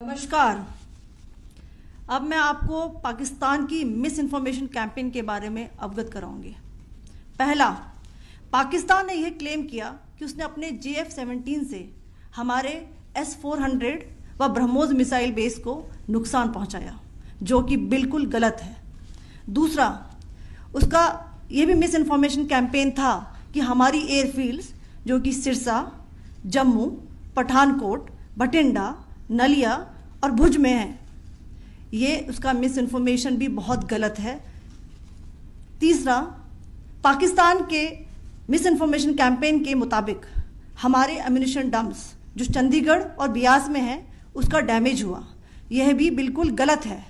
नमस्कार। अब मैं आपको पाकिस्तान की मिस इन्फॉर्मेशन कैंपेन के बारे में अवगत कराऊंगी। पहला, पाकिस्तान ने यह क्लेम किया कि उसने अपने JF-17 से हमारे S-400 व ब्रह्मोस मिसाइल बेस को नुकसान पहुंचाया, जो कि बिल्कुल गलत है। दूसरा, उसका यह भी मिस इन्फॉर्मेशन कैंपेन था कि हमारी एयरफील्ड्स जो कि सिरसा, जम्मू, पठानकोट, बठिंडा, नलिया और भुज में है, ये उसका मिस इन्फॉर्मेशन भी बहुत गलत है। तीसरा, पाकिस्तान के मिस इन्फॉर्मेशन कैंपेन के मुताबिक हमारे एम्यूनिशन डम्प्स जो चंडीगढ़ और बियास में है उसका डैमेज हुआ, यह भी बिल्कुल गलत है।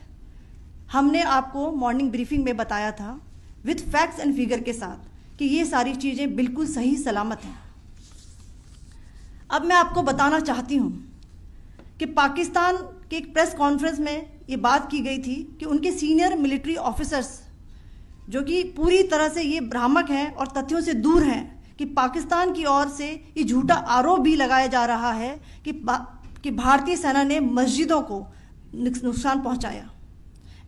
हमने आपको मॉर्निंग ब्रीफिंग में बताया था विद फैक्ट्स एंड फिगर के साथ कि ये सारी चीज़ें बिल्कुल सही सलामत हैं। अब मैं आपको बताना चाहती हूँ कि पाकिस्तान के एक प्रेस कॉन्फ्रेंस में ये बात की गई थी कि उनके सीनियर मिलिट्री ऑफिसर्स जो कि पूरी तरह से ये भ्रामक हैं और तथ्यों से दूर हैं कि पाकिस्तान की ओर से ये झूठा आरोप भी लगाया जा रहा है कि भारतीय सेना ने मस्जिदों को नुकसान पहुंचाया।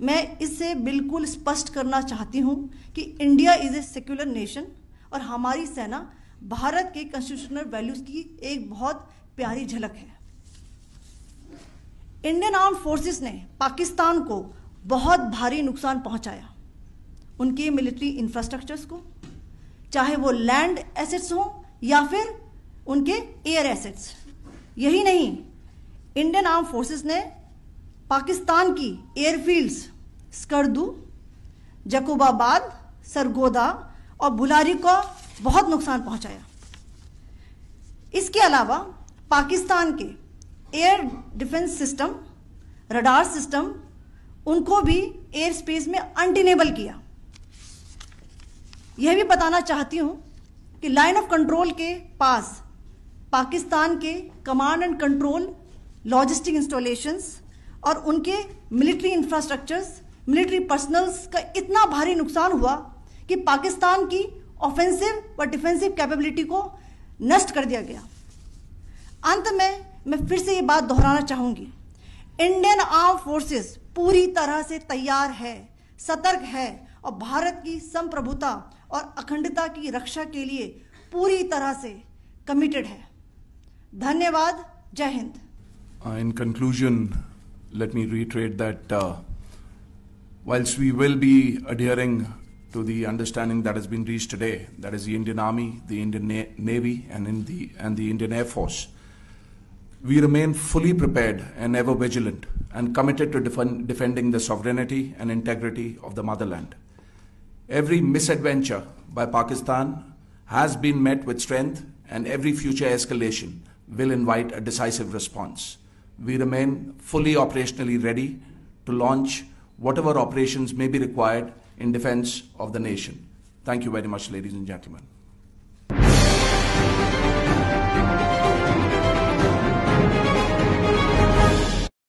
मैं इससे बिल्कुल स्पष्ट करना चाहती हूं कि India is a secular nation और हमारी सेना भारत के कॉन्स्टिट्यूशनल वैल्यूज की एक बहुत प्यारी झलक है। इंडियन आर्म्ड फोर्सेस ने पाकिस्तान को बहुत भारी नुकसान पहुंचाया, उनके मिलिट्री इंफ्रास्ट्रक्चर्स को, चाहे वो लैंड एसेट्स हों या फिर उनके एयर एसेट्स। यही नहीं, इंडियन आर्म्ड फोर्सेस ने पाकिस्तान की एयरफील्ड्स स्कर्दू, जकोबाबाद, सरगोदा और बुलारी को बहुत नुकसान पहुंचाया। इसके अलावा पाकिस्तान के air defence system, radar system, उनको भी एयर स्पेस में अनटेनेबल किया। यह भी बताना चाहती हूं कि लाइन ऑफ कंट्रोल के पास पाकिस्तान के command and control logistic installations और उनके मिलिट्री इंफ्रास्ट्रक्चर्स, मिलिट्री पर्सनल्स का इतना भारी नुकसान हुआ कि पाकिस्तान की ऑफेंसिव व डिफेंसिव कैपेबिलिटी को नष्ट कर दिया गया। अंत में मैं फिर से ये बात दोहराना चाहूंगी, इंडियन आर्म फोर्सेस पूरी तरह से तैयार है, सतर्क है और भारत की संप्रभुता और अखंडता की रक्षा के लिए पूरी तरह से कमिटेड है। धन्यवाद। जय Hind. In conclusion, let me reiterate that whilst we will be adhering to the understanding that has been reached today, that is the Indian Army, the Indian Navy and the Indian Air Force, we remain fully prepared and ever vigilant and committed to defending the sovereignty and integrity of the motherland. Every misadventure by Pakistan has been met with strength, and every future escalation will invite a decisive response. We remain fully operationally ready to launch whatever operations may be required in defense of the nation. Thank you very much, ladies and gentlemen.